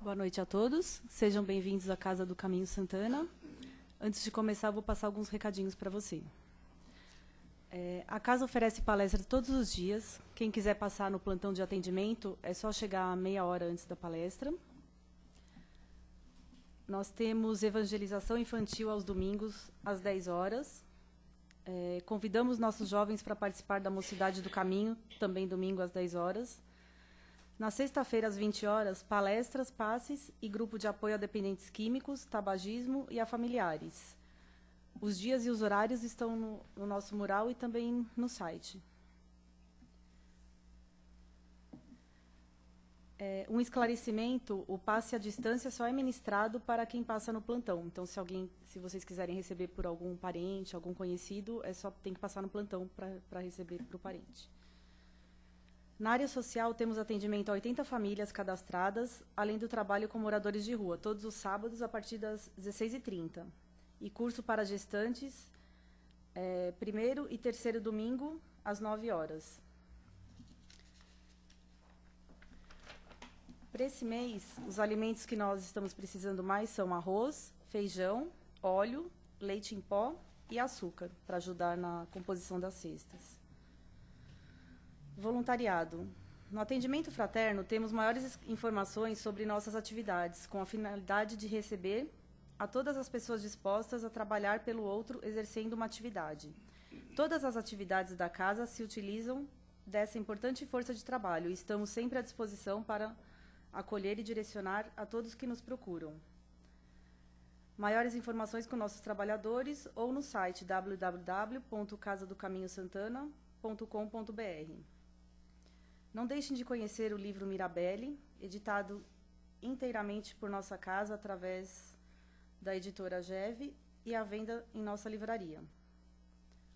Boa noite a todos. Sejam bem-vindos à Casa do Caminho Santana. Antes de começar, vou passar alguns recadinhos para você. A casa oferece palestras todos os dias. Quem quiser passar no plantão de atendimento, é só chegar meia hora antes da palestra. Nós temos evangelização infantil aos domingos, às 10 horas. Convidamos nossos jovens para participar da Mocidade do Caminho, também domingo às 10 horas. Na sexta-feira, às 20 horas, palestras, passes e grupo de apoio a dependentes químicos, tabagismo e a familiares. Os dias e os horários estão no nosso mural e também no site. Um esclarecimento, o passe à distância só é ministrado para quem passa no plantão. Então, se vocês quiserem receber por algum parente, algum conhecido, tem que passar no plantão para receber para o parente. Na área social, temos atendimento a 80 famílias cadastradas, além do trabalho com moradores de rua, todos os sábados, a partir das 16h30. E curso para gestantes, primeiro e terceiro domingo, às 9 horas. Para esse mês, os alimentos que nós estamos precisando mais são arroz, feijão, óleo, leite em pó e açúcar, para ajudar na composição das cestas. Voluntariado. No atendimento fraterno, temos maiores informações sobre nossas atividades, com a finalidade de receber a todas as pessoas dispostas a trabalhar pelo outro, exercendo uma atividade. Todas as atividades da casa se utilizam dessa importante força de trabalho e estamos sempre à disposição para acolher e direcionar a todos que nos procuram. Maiores informações com nossos trabalhadores ou no site www.casadocaminhosantana.com.br. Não deixem de conhecer o livro Mirabelle, editado inteiramente por nossa casa através da editora Geve e à venda em nossa livraria.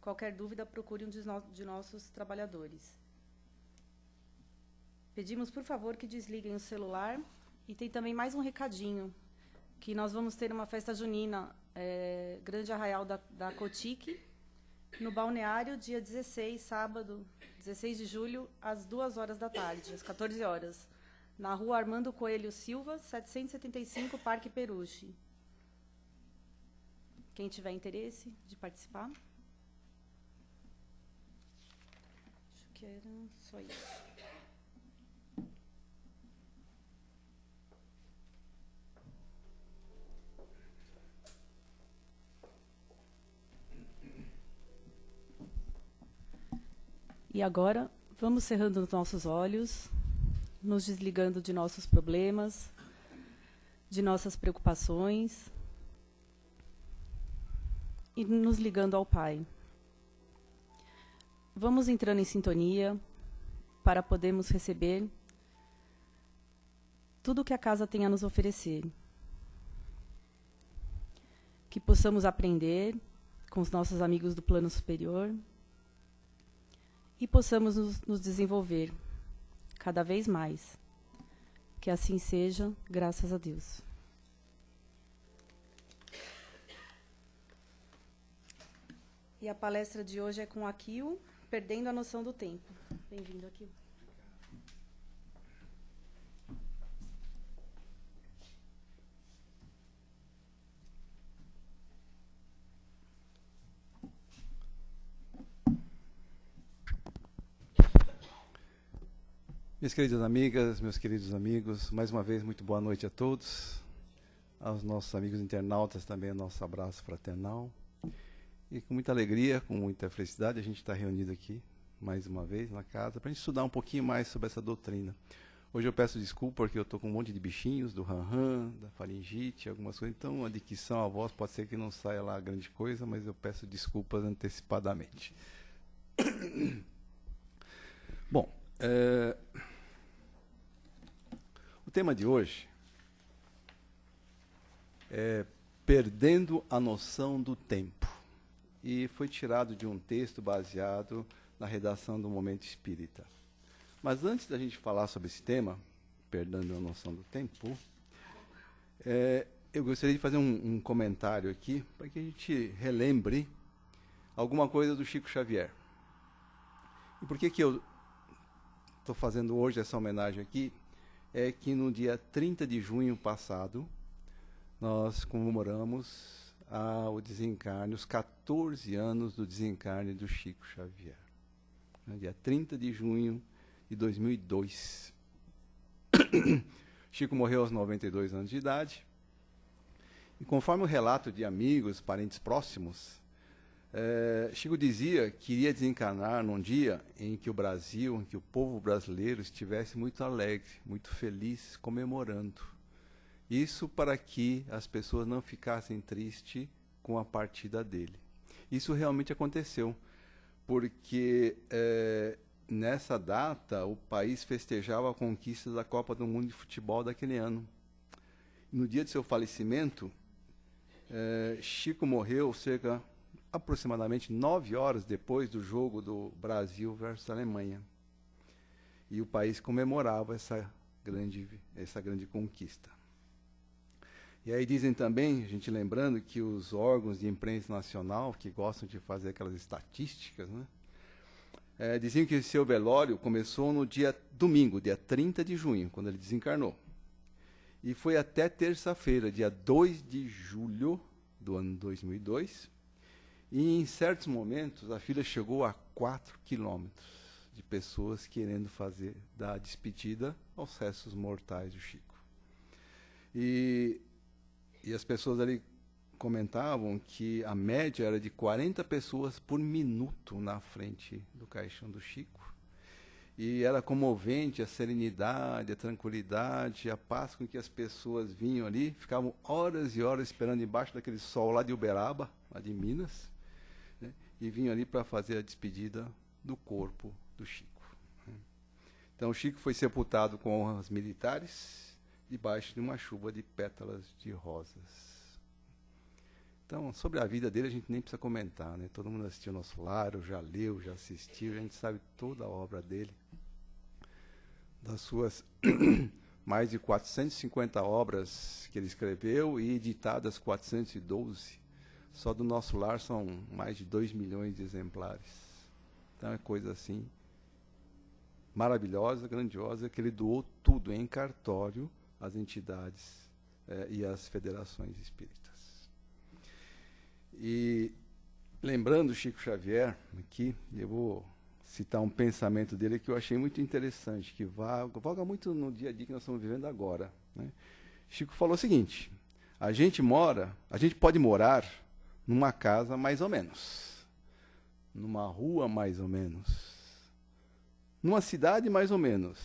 Qualquer dúvida, procure um de nossos trabalhadores. Pedimos, por favor, que desliguem o celular. E tem também mais um recadinho, que nós vamos ter uma festa junina, Grande Arraial da Cotique, no balneário, dia 16, sábado, 16 de julho, às 2 horas da tarde, às 14 horas, na rua Armando Coelho Silva, 775, Parque Peruche. Quem tiver interesse de participar? Acho que era só isso. E agora, vamos cerrando os nossos olhos, nos desligando de nossos problemas, de nossas preocupações e nos ligando ao Pai. Vamos entrando em sintonia para podermos receber tudo o que a casa tem a nos oferecer. Que possamos aprender com os nossos amigos do plano superior e possamos nos desenvolver cada vez mais. Que assim seja, graças a Deus. E a palestra de hoje é com Akio, Perdendo a Noção do Tempo. Bem-vindo, Akio. Minhas queridas amigas, meus queridos amigos, mais uma vez, muito boa noite a todos. Aos nossos amigos internautas também, nosso abraço fraternal. E com muita alegria, com muita felicidade, a gente está reunido aqui, mais uma vez, na casa, para a gente estudar um pouquinho mais sobre essa doutrina. Hoje eu peço desculpa, porque eu estou com um monte de bichinhos, do ran-ran, da faringite, algumas coisas, então a dicção, a voz, pode ser que não saia lá grande coisa, mas eu peço desculpas antecipadamente. Bom, o tema de hoje é Perdendo a Noção do Tempo. E foi tirado de um texto baseado na redação do Momento Espírita. Mas antes da gente falar sobre esse tema, Perdendo a Noção do Tempo, eu gostaria de fazer um comentário aqui, para que a gente relembre alguma coisa do Chico Xavier. E por que eu estou fazendo hoje essa homenagem aqui? é que no dia 30 de junho passado, nós comemoramos o desencarne, os 14 anos do desencarne do Chico Xavier. No dia 30 de junho de 2002. Chico morreu aos 92 anos de idade. E conforme o relato de amigos, parentes próximos, Chico dizia que iria desencarnar num dia em que o Brasil, em que o povo brasileiro estivesse muito alegre, muito feliz, comemorando. Isso para que as pessoas não ficassem tristes com a partida dele. Isso realmente aconteceu, porque nessa data o país festejava a conquista da Copa do Mundo de Futebol daquele ano. No dia de seu falecimento, Chico morreu aproximadamente 9 horas depois do jogo do Brasil versus Alemanha. E o país comemorava essa grande conquista. E aí dizem também, a gente lembrando, que os órgãos de imprensa nacional, que gostam de fazer aquelas estatísticas, né, diziam que seu velório começou no dia domingo, dia 30 de junho, quando ele desencarnou. E foi até terça-feira, dia 2 de julho do ano 2002. E em certos momentos a fila chegou a 4 quilômetros de pessoas querendo dar a despedida aos restos mortais do Chico. E as pessoas ali comentavam que a média era de 40 pessoas por minuto na frente do caixão do Chico. E era comovente a serenidade, a tranquilidade, a paz com que as pessoas vinham ali, ficavam horas e horas esperando embaixo daquele sol lá de Uberaba, lá de Minas, né, e vinham ali para fazer a despedida do corpo do Chico. Então, o Chico foi sepultado com honras militares, debaixo de uma chuva de pétalas de rosas. Então, sobre a vida dele a gente nem precisa comentar, né? Todo mundo assistiu Nosso Lar, já leu, já assistiu, a gente sabe toda a obra dele. Das suas mais de 450 obras que ele escreveu e editadas 412, só do Nosso Lar são mais de 2 milhões de exemplares. Então é coisa assim maravilhosa, grandiosa, que ele doou tudo em cartório às entidades e às federações espíritas. E lembrando Chico Xavier, aqui, eu vou citar um pensamento dele que eu achei muito interessante, que voga muito no dia a dia que nós estamos vivendo agora, né? Chico falou o seguinte: a gente pode morar numa casa mais ou menos, numa rua mais ou menos, numa cidade mais ou menos,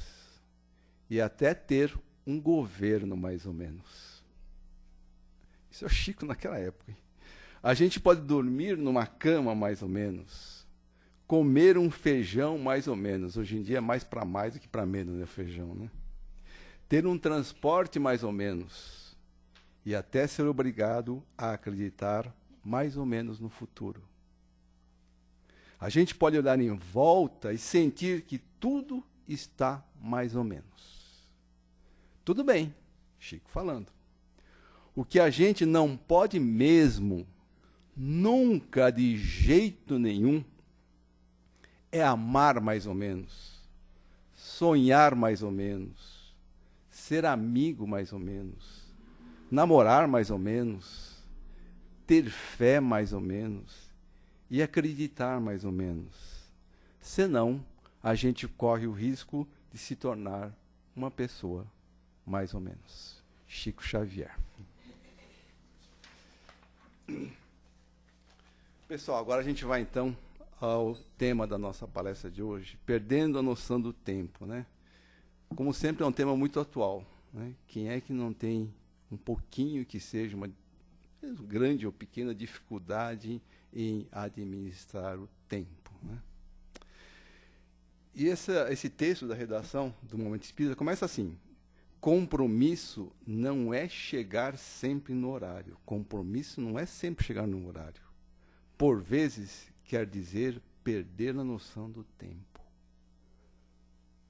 e até ter um governo mais ou menos. Isso é o Chico naquela época, hein? A gente pode dormir numa cama mais ou menos, comer um feijão mais ou menos. Hoje em dia é mais para mais do que para menos, né, feijão, né? Ter um transporte mais ou menos e até ser obrigado a acreditar mais ou menos no futuro. A gente pode olhar em volta e sentir que tudo está mais ou menos. Tudo bem, Chico falando. O que a gente não pode mesmo, nunca, de jeito nenhum, é amar mais ou menos, sonhar mais ou menos, ser amigo mais ou menos, namorar mais ou menos, ter fé mais ou menos e acreditar mais ou menos. Senão, a gente corre o risco de se tornar uma pessoa mais ou menos. Chico Xavier. Pessoal, agora a gente vai então ao tema da nossa palestra de hoje, perdendo a noção do tempo, né? Como sempre é um tema muito atual, né? Quem é que não tem um pouquinho que seja uma grande ou pequena dificuldade em administrar o tempo, né? E esse texto da redação do Momento Espírita começa assim: compromisso não é chegar sempre no horário. Compromisso não é sempre chegar no horário. Por vezes, quer dizer perder a noção do tempo.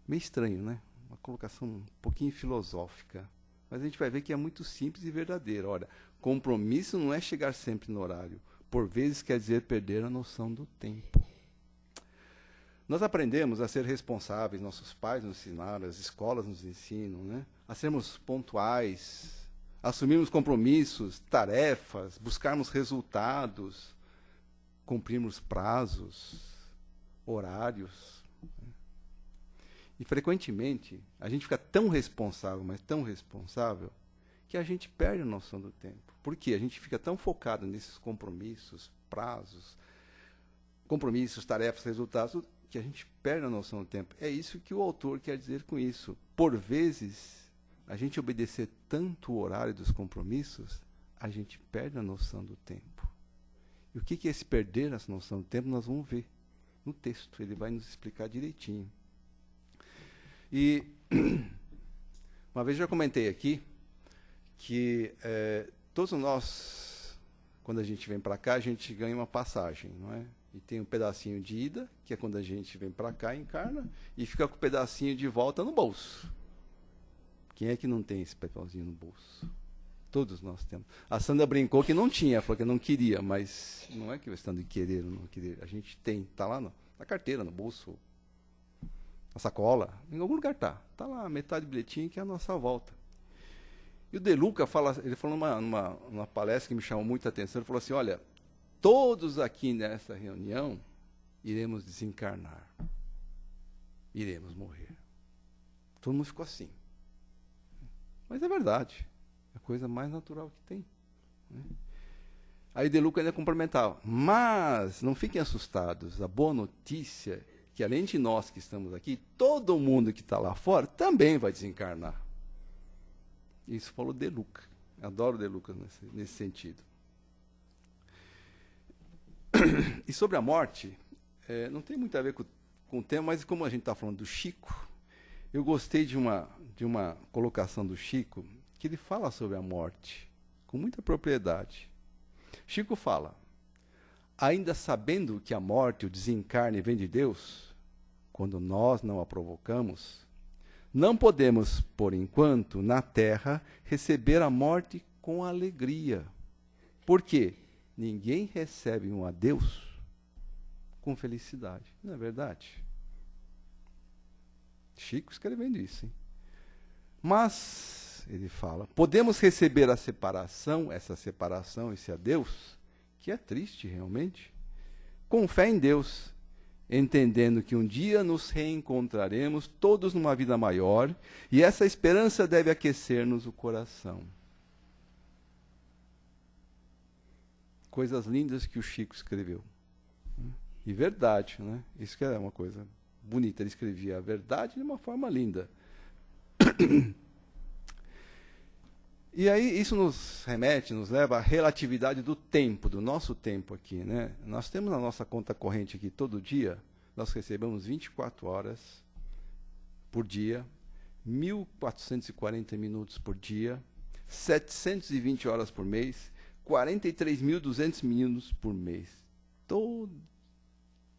Meio estranho, né? Uma colocação um pouquinho filosófica. Mas a gente vai ver que é muito simples e verdadeiro. Olha, compromisso não é chegar sempre no horário. Por vezes, quer dizer perder a noção do tempo. Nós aprendemos a ser responsáveis, nossos pais nos ensinaram, as escolas nos ensinam, né? A sermos pontuais, assumirmos compromissos, tarefas, buscarmos resultados, cumprirmos prazos, horários. E, frequentemente, a gente fica tão responsável, mas tão responsável, que a gente perde a noção do tempo. Por quê? A gente fica tão focado nesses compromissos, prazos, compromissos, tarefas, resultados, que a gente perde a noção do tempo. É isso que o autor quer dizer com isso. Por vezes, a gente obedecer tanto o horário dos compromissos, a gente perde a noção do tempo. E o que é esse perder a noção do tempo? Nós vamos ver no texto. Ele vai nos explicar direitinho. E uma vez já comentei aqui que todos nós, quando a gente vem para cá, a gente ganha uma passagem, não é? E tem um pedacinho de ida, que é quando a gente vem para cá, encarna, e fica com o pedacinho de volta no bolso. Quem é que não tem esse papelzinho no bolso? Todos nós temos. A Sandra brincou que não tinha, falou que não queria, mas não é questão de querer ou não querer. A gente tem, está lá na carteira, no bolso, na sacola, em algum lugar está. Está lá, metade do bilhetinho, que é a nossa volta. E o De Luca ele falou numa palestra que me chamou muita atenção, ele falou assim, olha, todos aqui nessa reunião iremos desencarnar. Iremos morrer. Todo mundo ficou assim. Mas é verdade. É a coisa mais natural que tem. Né? Aí De Luca ainda complementava. Mas não fiquem assustados. A boa notícia é que, além de nós que estamos aqui, todo mundo que está lá fora também vai desencarnar. Isso falou De Luca. Adoro De Luca nesse sentido. E sobre a morte, não tem muito a ver com o tema, mas como a gente está falando do Chico, eu gostei de uma colocação do Chico, que ele fala sobre a morte, com muita propriedade. Chico fala, ainda sabendo que a morte, o desencarne, vem de Deus, quando nós não a provocamos, não podemos, por enquanto, na Terra, receber a morte com alegria. Por quê? Ninguém recebe um adeus com felicidade. Não é verdade? Chico escrevendo isso, hein? Mas, ele fala, podemos receber a separação, esse adeus, que é triste realmente, com fé em Deus, entendendo que um dia nos reencontraremos todos numa vida maior, e essa esperança deve aquecer-nos o coração. Coisas lindas que o Chico escreveu. E verdade, né? Isso que é uma coisa bonita. Ele escrevia a verdade de uma forma linda. E aí isso nos leva à relatividade do tempo, do nosso tempo aqui, né? Nós temos na nossa conta corrente aqui todo dia, nós recebemos 24 horas por dia, 1.440 minutos por dia, 720 horas por mês, 43.200 minutos por mês.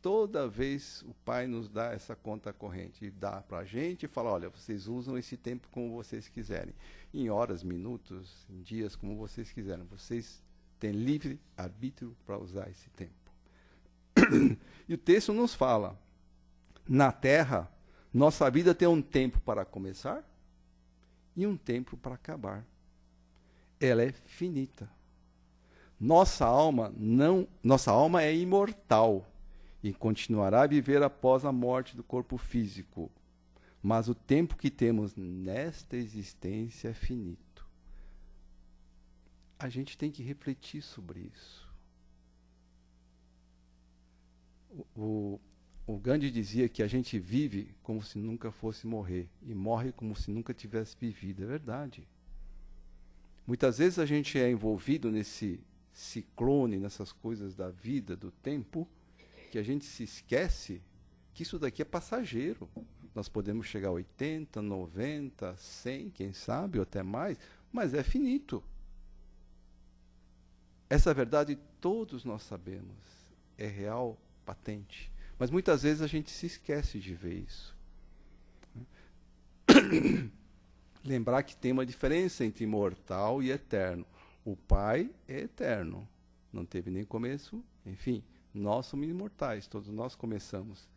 Toda vez o Pai nos dá essa conta corrente e dá para a gente e fala, olha, vocês usam esse tempo como vocês quiserem. Em horas, minutos, em dias, como vocês quiserem. Vocês têm livre arbítrio para usar esse tempo. E o texto nos fala, na Terra, nossa vida tem um tempo para começar e um tempo para acabar. Ela é finita. Nossa alma é imortal e continuará a viver após a morte do corpo físico. Mas o tempo que temos nesta existência é finito. A gente tem que refletir sobre isso. O Gandhi dizia que a gente vive como se nunca fosse morrer e morre como se nunca tivesse vivido. É verdade. Muitas vezes a gente é envolvido nesse ciclone, nessas coisas da vida, do tempo, que a gente se esquece que isso daqui é passageiro. Nós podemos chegar a 80, 90, 100, quem sabe, ou até mais, mas é finito. Essa verdade todos nós sabemos, é real, patente. Mas muitas vezes a gente se esquece de ver isso. Lembrar que tem uma diferença entre imortal e eterno. O Pai é eterno, não teve nem começo, enfim, nós somos imortais, todos nós começamos.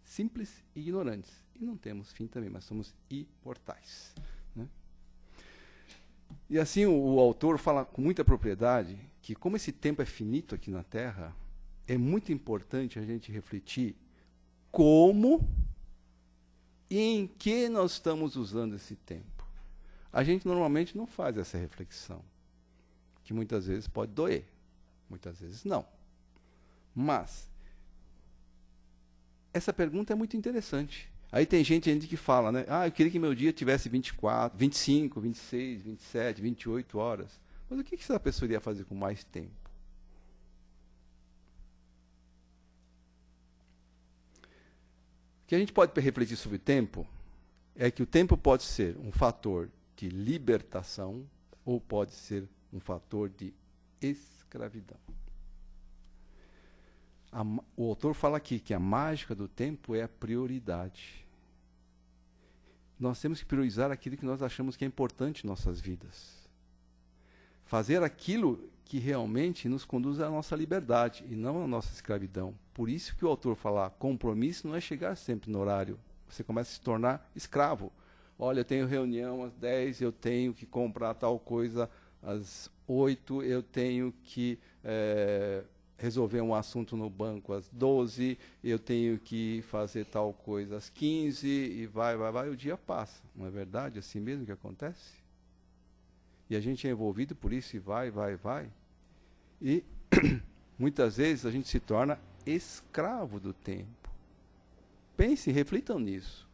simples e ignorantes. E não temos fim também, mas somos imortais. Né? E assim o autor fala com muita propriedade que, como esse tempo é finito aqui na Terra, é muito importante a gente refletir como e em que nós estamos usando esse tempo. A gente normalmente não faz essa reflexão, que muitas vezes pode doer, muitas vezes não. Mas essa pergunta é muito interessante. Aí tem gente que fala, né? Eu queria que meu dia tivesse 24, 25, 26, 27, 28 horas. Mas o que essa pessoa iria fazer com mais tempo? O que a gente pode refletir sobre o tempo é que o tempo pode ser um fator de libertação ou pode ser um fator de escravidão. O autor fala aqui que a mágica do tempo é a prioridade. Nós temos que priorizar aquilo que nós achamos que é importante em nossas vidas. Fazer aquilo que realmente nos conduz à nossa liberdade e não à nossa escravidão. Por isso que o autor fala, compromisso não é chegar sempre no horário. Você começa a se tornar escravo. Olha, eu tenho reunião às 10, eu tenho que comprar tal coisa às 8, eu tenho que resolver um assunto no banco às 12, eu tenho que fazer tal coisa às 15, e vai, o dia passa. Não é verdade? É assim mesmo que acontece? E a gente é envolvido por isso e vai. E muitas vezes a gente se torna escravo do tempo. Pensem, reflitam nisso,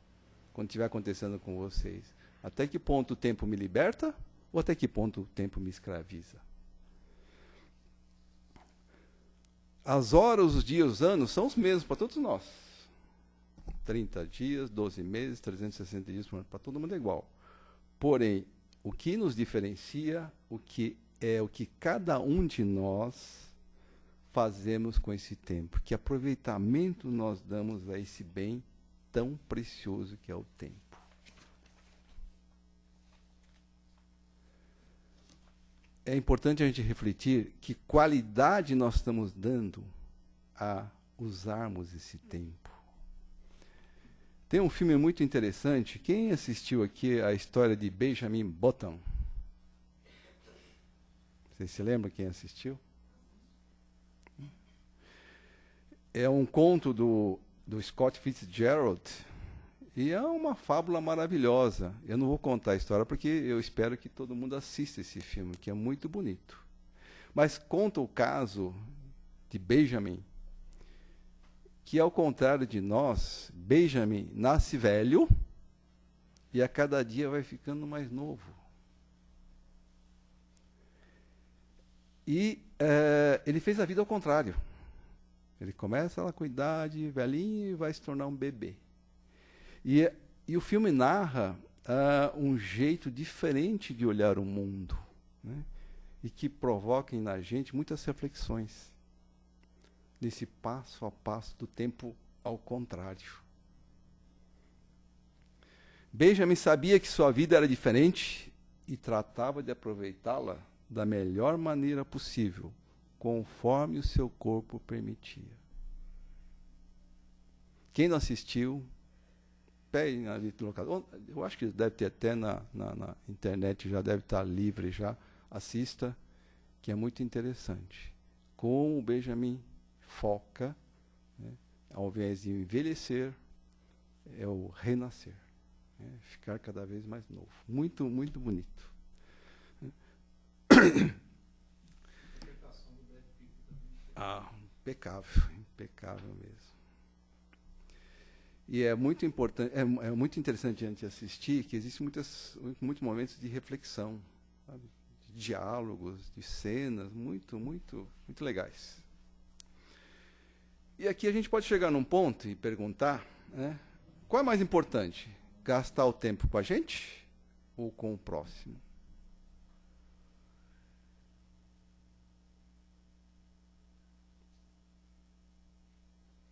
quando estiver acontecendo com vocês. Até que ponto o tempo me liberta ou até que ponto o tempo me escraviza? As horas, os dias, os anos são os mesmos para todos nós. 30 dias, 12 meses, 360 dias por ano, para todo mundo é igual. Porém, o que nos diferencia, o que cada um de nós fazemos com esse tempo. Que aproveitamento nós damos a esse bem tão precioso que é o tempo. É importante a gente refletir que qualidade nós estamos dando a usarmos esse tempo. Tem um filme muito interessante. Quem assistiu aqui a história de Benjamin Button? Vocês se lembram quem assistiu? É um conto do Scott Fitzgerald e é uma fábula maravilhosa. Eu não vou contar a história porque eu espero que todo mundo assista esse filme, que é muito bonito. Mas conta o caso de Benjamin, que ao contrário de nós, Benjamin nasce velho e a cada dia vai ficando mais novo. E ele fez a vida ao contrário. Ele começa lá com idade, velhinho, e vai se tornar um bebê. E o filme narra um jeito diferente de olhar o mundo, né? E que provoca na gente muitas reflexões nesse passo a passo do tempo ao contrário. Benjamin sabia que sua vida era diferente e tratava de aproveitá-la da melhor maneira possível, conforme o seu corpo permitia. Quem não assistiu, pegue na locadora. Eu acho que deve ter até na internet, já deve estar livre já. Assista, que é muito interessante. Como o Benjamin foca, né, ao invés de envelhecer, é o renascer, né, ficar cada vez mais novo. Muito, muito bonito. Impecável mesmo. E é muito importante, é muito interessante a gente assistir, que existem muitos momentos de reflexão, sabe? De diálogos, de cenas muito, muito, muito legais. E aqui a gente pode chegar num ponto e perguntar, né, qual é mais importante? Gastar o tempo com a gente ou com o próximo?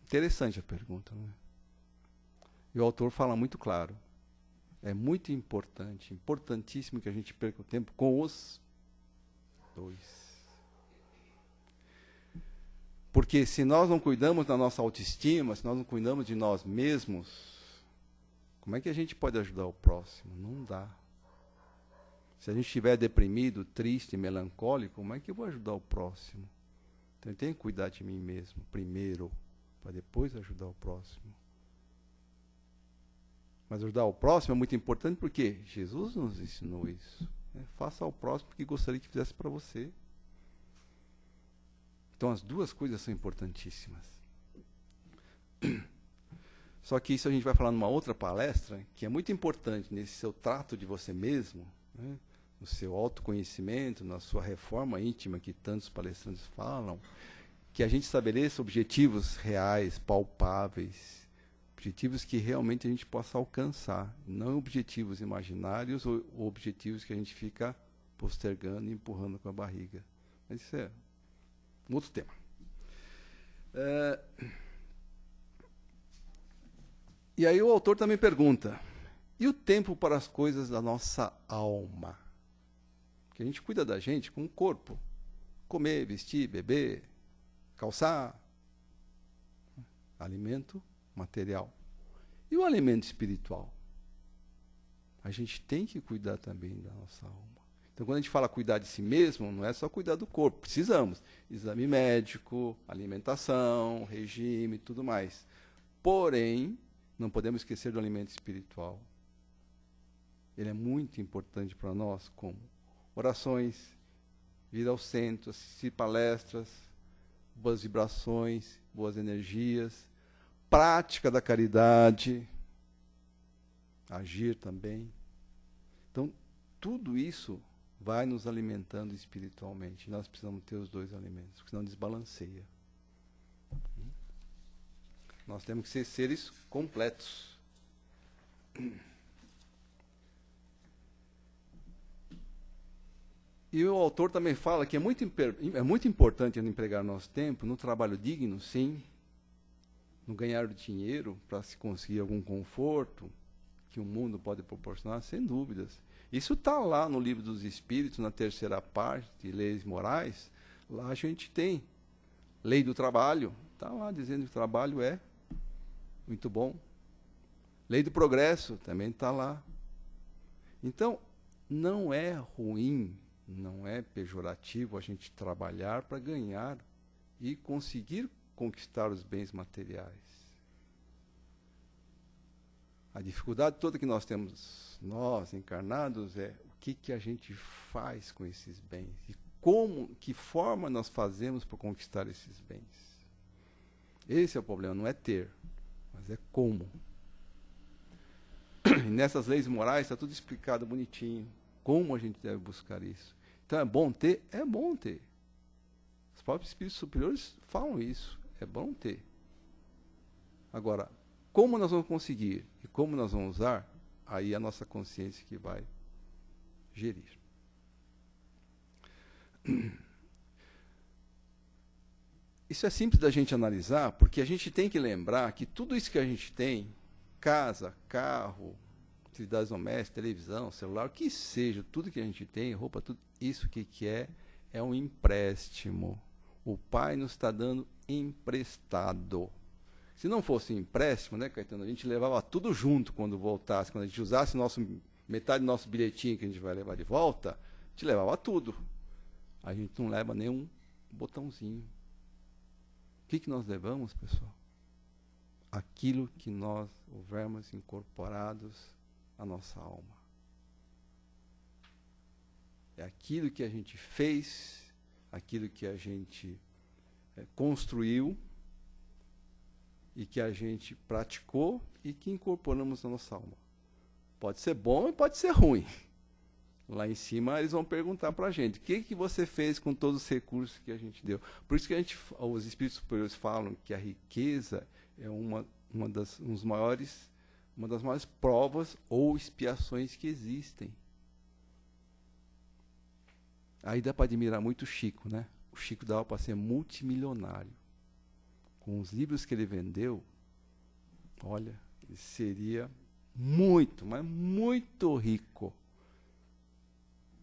Interessante a pergunta, né? E o autor fala muito claro. É muito importante, importantíssimo que a gente perca o tempo com os dois. Porque se nós não cuidamos da nossa autoestima, se nós não cuidamos de nós mesmos, como é que a gente pode ajudar o próximo? Não dá. Se a gente estiver deprimido, triste, melancólico, como é que eu vou ajudar o próximo? Então eu tenho que cuidar de mim mesmo primeiro, para depois ajudar o próximo. Mas ajudar o próximo é muito importante porque Jesus nos ensinou isso. Né? Faça ao próximo o que gostaria que fizesse para você. Então as duas coisas são importantíssimas. Só que isso a gente vai falar numa outra palestra, que é muito importante nesse seu trato de você mesmo, né? No seu autoconhecimento, na sua reforma íntima, que tantos palestrantes falam, que a gente estabeleça objetivos reais, palpáveis, objetivos que realmente a gente possa alcançar, não objetivos imaginários ou objetivos que a gente fica postergando e empurrando com a barriga. Mas isso é um outro tema. E aí o autor também pergunta, e o tempo para as coisas da nossa alma? Porque a gente cuida da gente com o corpo. Comer, vestir, beber, calçar. Alimento material. E o alimento espiritual? A gente tem que cuidar também da nossa alma. Então, quando a gente fala cuidar de si mesmo, não é só cuidar do corpo. Precisamos. Exame médico, alimentação, regime, tudo mais. Porém, não podemos esquecer do alimento espiritual. Ele é muito importante para nós, como orações, vir ao centro, assistir palestras, boas vibrações, boas energias, prática da caridade, agir também. Então, tudo isso vai nos alimentando espiritualmente. Nós precisamos ter os dois alimentos, porque senão desbalanceia. Nós temos que ser seres completos. E o autor também fala que é muito importante empregar nosso tempo no trabalho digno, sim, no ganhar dinheiro para se conseguir algum conforto que o mundo pode proporcionar, sem dúvidas. Isso está lá no Livro dos Espíritos, na terceira parte, de Leis Morais. Lá a gente tem Lei do Trabalho, está lá dizendo que o trabalho é muito bom. Lei do Progresso também está lá. Então, não é ruim, não é pejorativo a gente trabalhar para ganhar e conseguir conquistar os bens materiais. A dificuldade toda que nós temos, nós encarnados, é o que a gente faz com esses bens e que forma nós fazemos para conquistar esses bens. Esse é o problema, não é ter, mas é como. E nessas leis morais está tudo explicado bonitinho, como a gente deve buscar isso. Então é bom ter? É bom ter. Os próprios espíritos superiores falam isso, é bom ter. Agora, como nós vamos conseguir e como nós vamos usar, aí é a nossa consciência que vai gerir. Isso é simples da gente analisar, porque a gente tem que lembrar que tudo isso que a gente tem, casa, carro, atividades domésticas, televisão, celular, o que seja, tudo que a gente tem, roupa, tudo isso que é? É um empréstimo. O Pai nos está dando emprestado. Se não fosse empréstimo, né, Caetano, a gente levava tudo junto quando voltasse. Quando a gente usasse metade do nosso bilhetinho que a gente vai levar de volta, a gente levava tudo. A gente não leva nenhum botãozinho. O que nós levamos, pessoal? Aquilo que nós houvermos incorporados à nossa alma. É aquilo que a gente fez, aquilo que a gente construiu, e que a gente praticou e que incorporamos na nossa alma. Pode ser bom e pode ser ruim. Lá em cima eles vão perguntar para a gente, o que você fez com todos os recursos que a gente deu? Por isso que os espíritos superiores falam que a riqueza é uma das maiores provas ou expiações que existem. Aí dá para admirar muito o Chico, né? O Chico dava para ser multimilionário. Com os livros que ele vendeu, olha, ele seria muito, mas muito rico.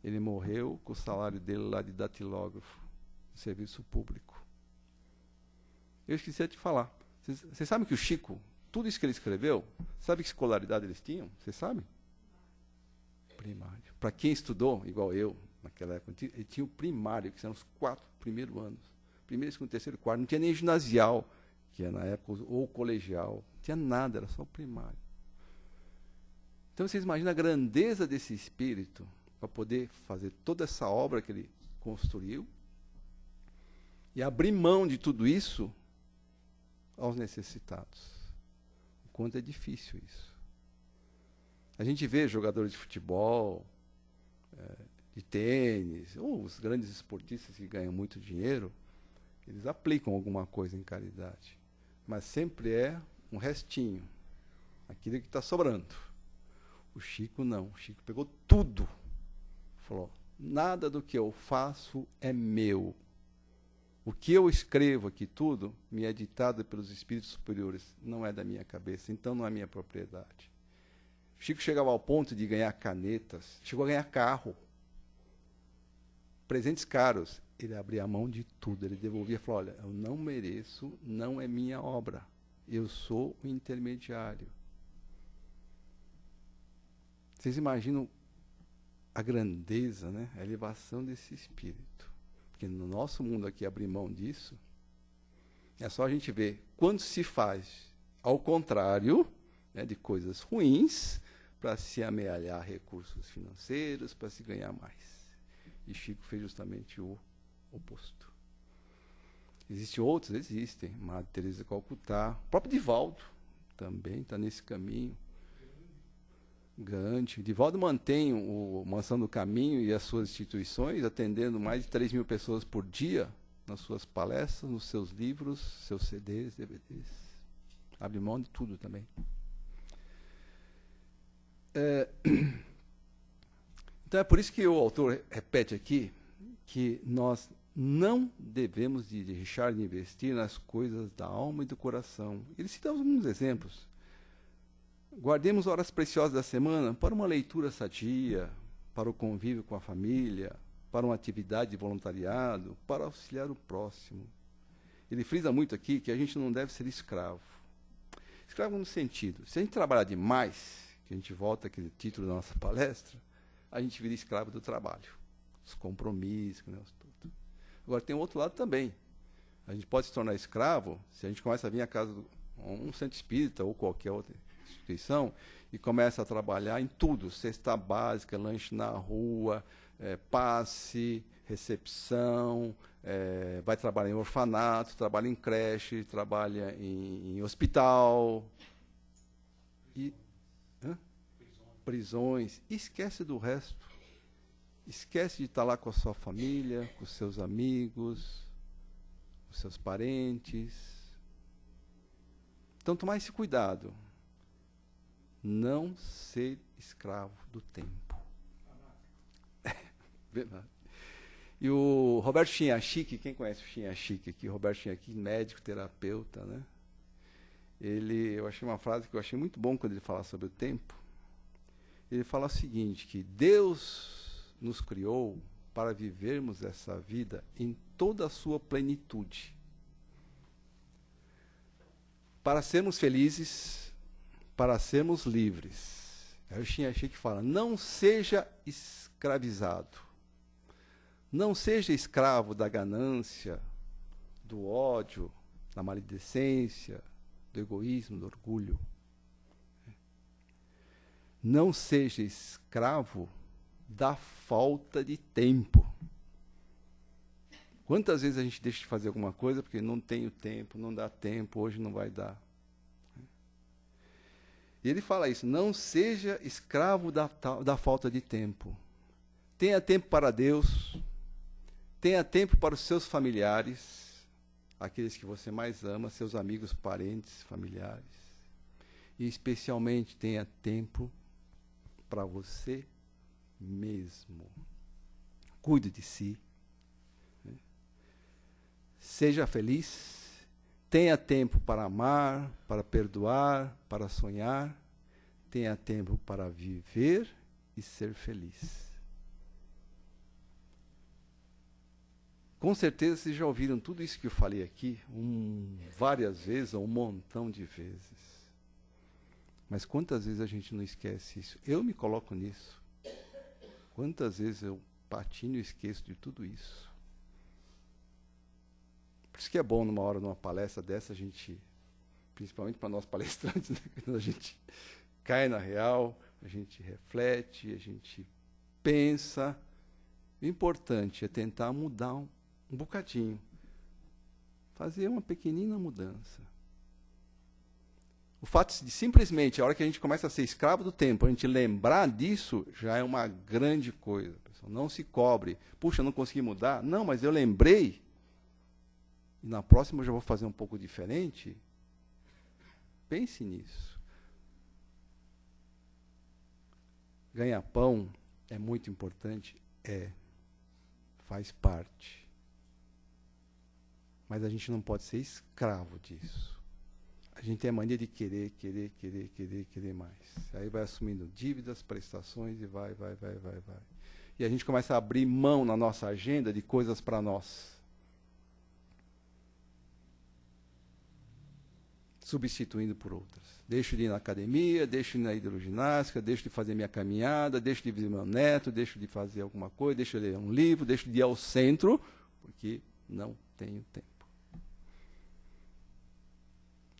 Ele morreu com o salário dele lá de datilógrafo, no serviço público. Eu esqueci de falar. Vocês sabem que o Chico, tudo isso que ele escreveu, sabe que escolaridade eles tinham? Vocês sabem? Primário. Para quem estudou, igual eu, naquela época, ele tinha o primário, que eram os 4 primeiros anos. Primeiro, segundo, terceiro, quarto. Não tinha nem ginasial, que é na época, ou colegial. Não tinha nada, era só o primário. Então, vocês imaginam a grandeza desse espírito para poder fazer toda essa obra que ele construiu e abrir mão de tudo isso aos necessitados. O quanto é difícil isso. A gente vê jogadores de futebol, de tênis, ou os grandes esportistas que ganham muito dinheiro, eles aplicam alguma coisa em caridade. Mas sempre é um restinho, aquilo que está sobrando. O Chico não. O Chico pegou tudo. Falou, nada do que eu faço é meu. O que eu escrevo aqui tudo me é ditado pelos espíritos superiores, não é da minha cabeça, então não é minha propriedade. Chico chegava ao ponto de ganhar canetas, chegou a ganhar carro, presentes caros. Ele abria a mão de tudo, ele devolvia e falou, olha, eu não mereço, não é minha obra, eu sou o intermediário. Vocês imaginam a grandeza, né? A elevação desse espírito. Porque no nosso mundo aqui, abrir mão disso, é só a gente ver quando se faz ao contrário, né, de coisas ruins, para se amealhar recursos financeiros, para se ganhar mais. E Chico fez justamente o oposto. Existem outros? Existem. Madre Teresa de Calcutá, o próprio Divaldo também está nesse caminho. Gandhi. Divaldo mantém o Mansão do Caminho e as suas instituições, atendendo mais de 3.000 pessoas por dia, nas suas palestras, nos seus livros, seus CDs, DVDs. Abre mão de tudo também. Então é por isso que o autor repete aqui que nós não devemos de deixar de investir nas coisas da alma e do coração. Ele cita alguns exemplos. Guardemos horas preciosas da semana para uma leitura sadia, para o convívio com a família, para uma atividade de voluntariado, para auxiliar o próximo. Ele frisa muito aqui que a gente não deve ser escravo. Escravo no sentido, se a gente trabalhar demais, que a gente volta àquele título da nossa palestra, a gente vira escravo do trabalho, os compromissos, né, tudo. Agora tem um outro lado também. A gente pode se tornar escravo se a gente começa a vir à casa de um centro espírita ou qualquer outra instituição e começa a trabalhar em tudo, cesta básica, lanche na rua, passe, recepção, vai trabalhar em orfanato, trabalha em creche, trabalha em hospital, prisões, e esquece do resto. Esquece de estar lá com a sua família, com os seus amigos, com os seus parentes. Então, tomar esse cuidado. Não ser escravo do tempo. Verdade. E o Roberto Chinhachique, quem conhece o Chinhachique aqui? Roberto Chinhachique, médico, terapeuta, né? Eu achei uma frase que eu achei muito bom quando ele fala sobre o tempo. Ele fala o seguinte, que Deus nos criou para vivermos essa vida em toda a sua plenitude. Para sermos felizes, para sermos livres. Aí o Chinhachique fala, não seja escravizado. Não seja escravo da ganância, do ódio, da maledicência, do egoísmo, do orgulho. Não seja escravo da falta de tempo. Quantas vezes a gente deixa de fazer alguma coisa porque não tenho tempo, não dá tempo, hoje não vai dar. E ele fala isso, não seja escravo da falta de tempo. Tenha tempo para Deus, tenha tempo para os seus familiares, aqueles que você mais ama, seus amigos, parentes, familiares. E especialmente tenha tempo para você mesmo. Cuide de si. Seja feliz. Tenha tempo para amar, para perdoar, para sonhar. Tenha tempo para viver e ser feliz. Com certeza vocês já ouviram tudo isso que eu falei aqui várias vezes, ou um montão de vezes. Mas quantas vezes a gente não esquece isso? Eu me coloco nisso. Quantas vezes eu patino e esqueço de tudo isso? Por isso que é bom, numa hora, numa palestra dessa, a gente, principalmente para nós palestrantes, né, quando a gente cai na real, a gente reflete, a gente pensa. O importante é tentar mudar um bocadinho. Fazer uma pequenina mudança. O fato de simplesmente, a hora que a gente começa a ser escravo do tempo, a gente lembrar disso, já é uma grande coisa. Pessoal. Não se cobre. Puxa, não consegui mudar. Não, mas eu lembrei. E na próxima eu já vou fazer um pouco diferente. Pense nisso. Ganhar pão é muito importante? É. Faz parte. Mas a gente não pode ser escravo disso. A gente tem a mania de querer mais. Aí vai assumindo dívidas, prestações e vai. E a gente começa a abrir mão na nossa agenda de coisas para nós. Substituindo por outras. Deixo de ir na academia, deixo de ir na hidroginástica, deixo de fazer minha caminhada, deixo de ver meu neto, deixo de fazer alguma coisa, deixo de ler um livro, deixo de ir ao centro, porque não tenho tempo.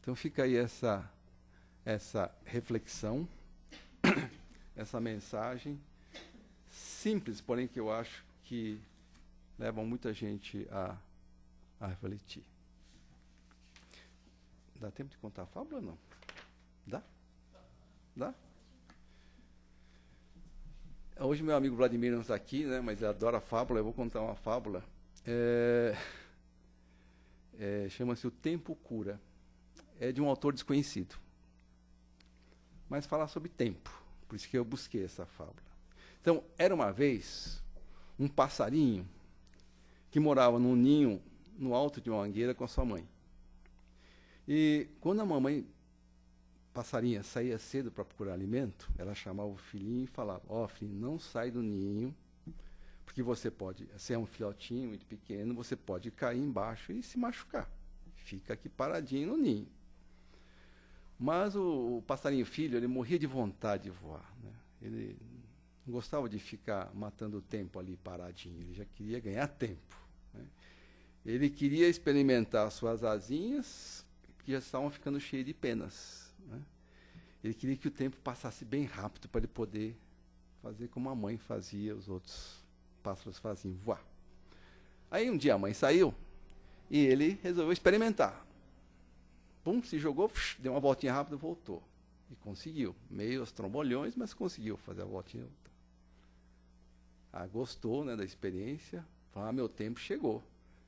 Então fica aí essa reflexão, essa mensagem simples, porém que eu acho que leva muita gente a refletir. Dá tempo de contar a fábula ou não? Dá? Dá? Hoje meu amigo Vladimir não está aqui, né, mas ele adora fábula, eu vou contar uma fábula. Chama-se O Tempo Cura. É de um autor desconhecido. Mas fala sobre tempo. Por isso que eu busquei essa fábula. Então, era uma vez um passarinho que morava num ninho no alto de uma mangueira com a sua mãe. E quando a mamãe passarinha saía cedo para procurar alimento, ela chamava o filhinho e falava: ó, filhinho, não sai do ninho, porque você pode, se é um filhotinho muito pequeno, você pode cair embaixo e se machucar. Fica aqui paradinho no ninho. Mas o passarinho filho, ele morria de vontade de voar, né? Ele não gostava de ficar matando o tempo ali paradinho, ele já queria ganhar tempo, né? Ele queria experimentar suas asinhas, que já estavam ficando cheias de penas, né? Ele queria que o tempo passasse bem rápido para ele poder fazer como a mãe fazia, os outros pássaros faziam, voar. Aí um dia a mãe saiu e ele resolveu experimentar. Pum, se jogou, deu uma voltinha rápida e voltou. E conseguiu. Meio aos trombolhões, mas conseguiu fazer a voltinha. Gostou, né, da experiência. Falou: meu tempo chegou.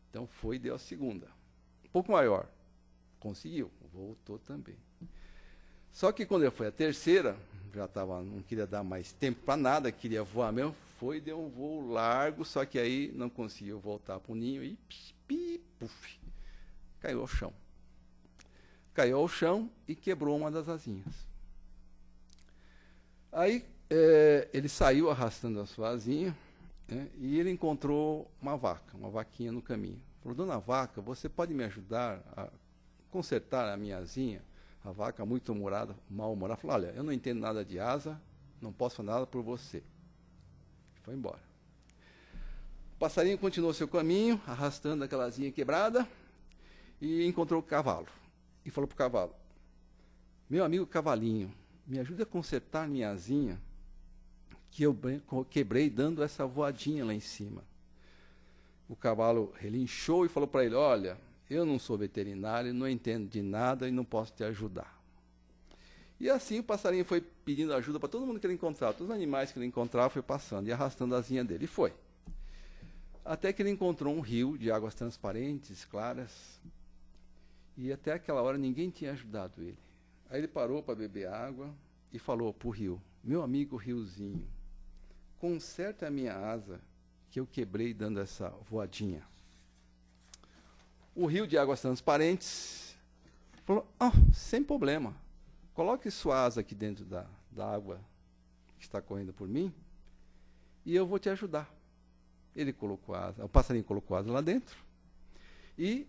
Então foi e deu a segunda. Um pouco maior. Conseguiu. Voltou também. Só que quando ele foi a terceira, não queria dar mais tempo para nada, queria voar mesmo. Foi e deu um voo largo, só que aí não conseguiu voltar para o ninho e caiu ao chão. Caiu ao chão e quebrou uma das asinhas. Aí ele saiu arrastando a sua asinha, né, e ele encontrou uma vaquinha no caminho. Falou: dona vaca, você pode me ajudar a consertar a minha asinha? A vaca, muito mal-humorada, falou: olha, eu não entendo nada de asa, não posso fazer nada por você. Foi embora. O passarinho continuou seu caminho, arrastando aquela asinha quebrada, e encontrou o cavalo. E falou para o cavalo: meu amigo cavalinho, me ajuda a consertar minha asinha, que eu quebrei dando essa voadinha lá em cima. O cavalo relinchou e falou para ele: olha, eu não sou veterinário, não entendo de nada e não posso te ajudar. E assim o passarinho foi pedindo ajuda para todo mundo que ele encontrava, todos os animais que ele encontrava, foi passando e arrastando a asinha dele. E foi. Até que ele encontrou um rio de águas transparentes, claras, e até aquela hora ninguém tinha ajudado ele. Aí ele parou para beber água e falou para o rio: meu amigo riozinho, conserta a minha asa que eu quebrei dando essa voadinha. O rio de águas transparentes falou: sem problema, coloque sua asa aqui dentro da água que está correndo por mim e eu vou te ajudar. Ele colocou asa, o passarinho colocou asa lá dentro e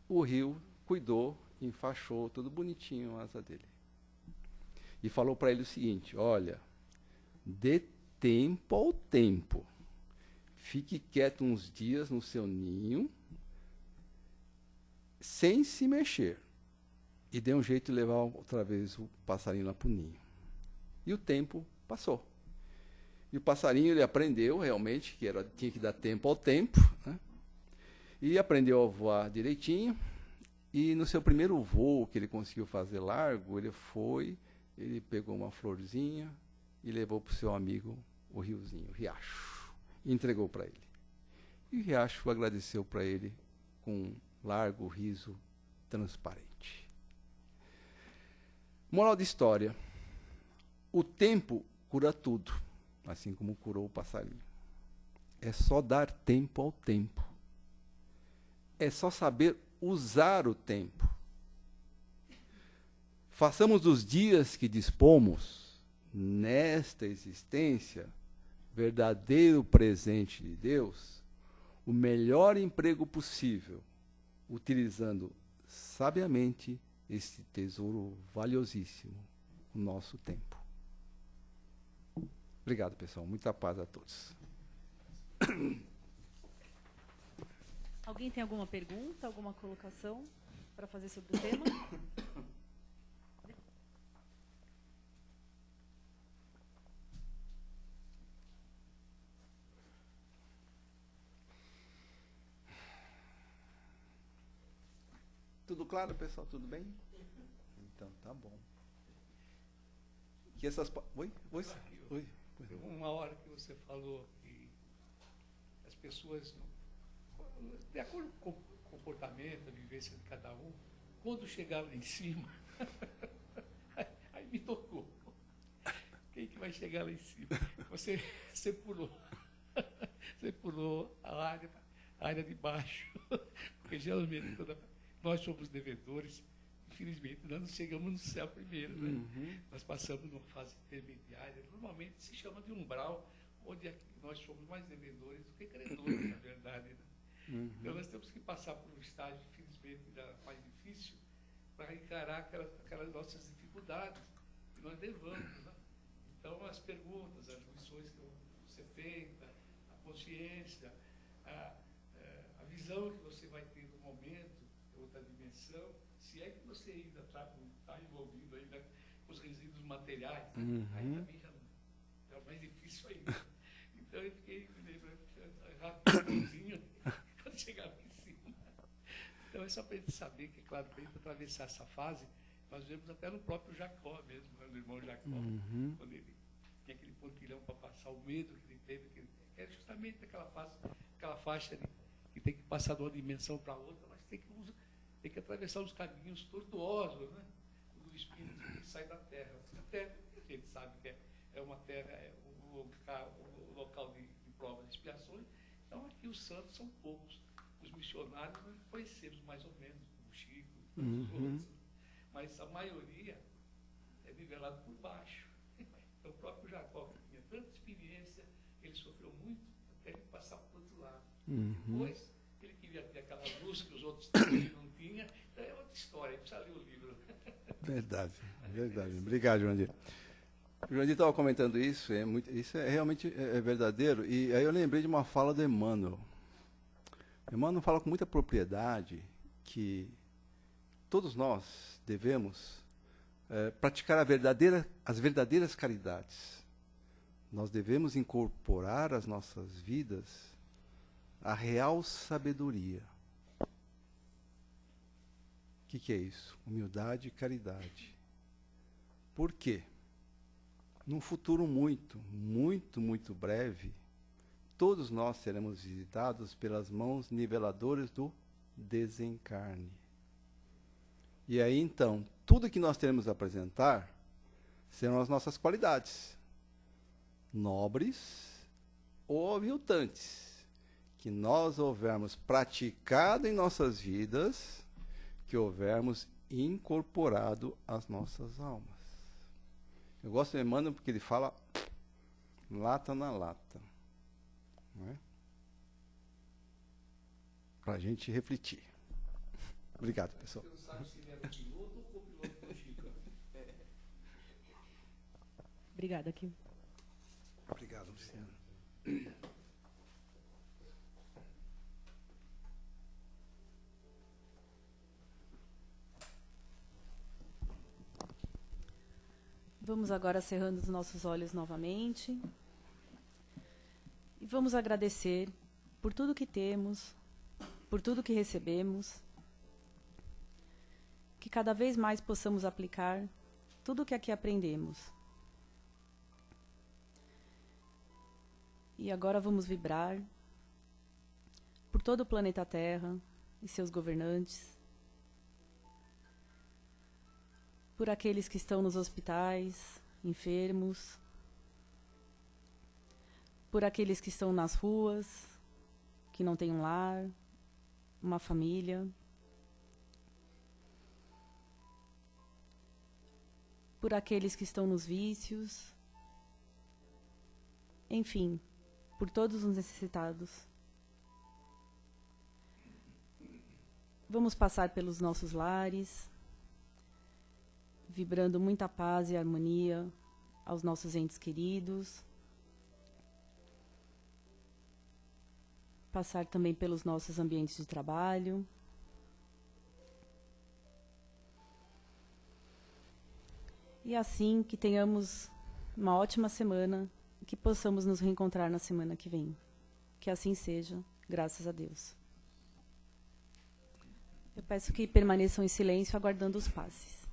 o rio cuidou, enfaixou tudo bonitinho a asa dele. E falou para ele o seguinte: olha, dê tempo ao tempo. Fique quieto uns dias no seu ninho, sem se mexer. E dê um jeito de levar outra vez o passarinho lá para o ninho. E o tempo passou. E o passarinho, ele aprendeu realmente que tinha que dar tempo ao tempo, né? E aprendeu a voar direitinho. E no seu primeiro voo que ele conseguiu fazer largo, ele pegou uma florzinha e levou para o seu amigo o riozinho, o riacho, e entregou para ele. E o riacho agradeceu para ele com um largo riso transparente. Moral da história: o tempo cura tudo, assim como curou o passarinho. É só dar tempo ao tempo. É só saber usar o tempo. Façamos dos dias que dispomos nesta existência, verdadeiro presente de Deus, o melhor emprego possível, utilizando sabiamente esse tesouro valiosíssimo, o nosso tempo. Obrigado, pessoal. Muita paz a todos. Alguém tem alguma pergunta, alguma colocação para fazer sobre o tema? Tudo claro, pessoal? Tudo bem? Então, tá bom. Que essas... Oi? Oi? Uma hora que você falou que as pessoas, de acordo com o comportamento, a vivência de cada um, quando chegar lá em cima, aí me tocou. Quem que vai chegar lá em cima? Você pulou. Você pulou a área de baixo. Porque geralmente nós somos devedores, infelizmente nós não chegamos no céu primeiro, né? Uhum. Nós passamos numa fase intermediária, normalmente se chama de umbral, onde nós somos mais devedores do que credores, na verdade, né? Uhum. Então nós temos que passar por um estágio, infelizmente, mais difícil, para encarar aquelas nossas dificuldades que nós levamos, né? Então as perguntas, as lições que você feita, a consciência, a visão que você vai ter do momento, outra dimensão, se é que você ainda está envolvido ainda com os resíduos materiais, né? Uhum. Aí também já é mais difícil ainda. Então eu fiquei rapidinho quando chegava em cima. Então é só para a gente saber que, claro, para a gente atravessar essa fase, nós vemos até no próprio Jacó mesmo, né? No irmão Jacó, quando ele tinha aquele pontilhão para passar o medo que ele teve, que é justamente aquela faixa que tem que passar de uma dimensão para outra, mas tem que atravessar os caminhos tortuosos, né, do espírito que sai da terra. A terra, a gente sabe que é uma terra, é o local de provas e expiações. Então aqui os santos são poucos. Os missionários nós conhecemos mais ou menos, como Chico e tantos outros. Mas a maioria é nivelado por baixo. Então o próprio Jacó, que tinha tanta experiência, ele sofreu muito até ele passar para o outro lado. Depois, ele queria ter aquela luz que os outros também não tinham. Então é outra história, precisa ler o livro. Verdade, verdade. Obrigado, Joandir. O Joandir estava comentando isso, isso é realmente verdadeiro. E aí eu lembrei de uma fala do Emmanuel. Emmanuel fala com muita propriedade que todos nós devemos praticar as verdadeiras caridades. Nós devemos incorporar às nossas vidas a real sabedoria. O que é isso? Humildade e caridade. Por quê? Num futuro muito, muito, muito breve, todos nós seremos visitados pelas mãos niveladoras do desencarne. E aí, então, tudo que nós teremos a apresentar serão as nossas qualidades, nobres ou aviltantes, que nós houvermos praticado em nossas vidas, que houvermos incorporado às nossas almas. Eu gosto do Emmanuel porque ele fala lata na lata. Não é? para a gente refletir. Obrigado, pessoal. Você não sabe se ele era piloto ou copiloto do Chico. Obrigada, Kim. Obrigado, Luciano. Vamos agora cerrando os nossos olhos novamente. E vamos agradecer por tudo que temos, por tudo que recebemos, que cada vez mais possamos aplicar tudo o que aqui aprendemos. E agora vamos vibrar por todo o planeta Terra e seus governantes, por aqueles que estão nos hospitais, enfermos, por aqueles que estão nas ruas, que não têm um lar, uma família, por aqueles que estão nos vícios, enfim, por todos os necessitados. Vamos passar pelos nossos lares, vibrando muita paz e harmonia aos nossos entes queridos. Passar também pelos nossos ambientes de trabalho. E assim que tenhamos uma ótima semana, que possamos nos reencontrar na semana que vem. Que assim seja, graças a Deus. Eu peço que permaneçam em silêncio, aguardando os passes.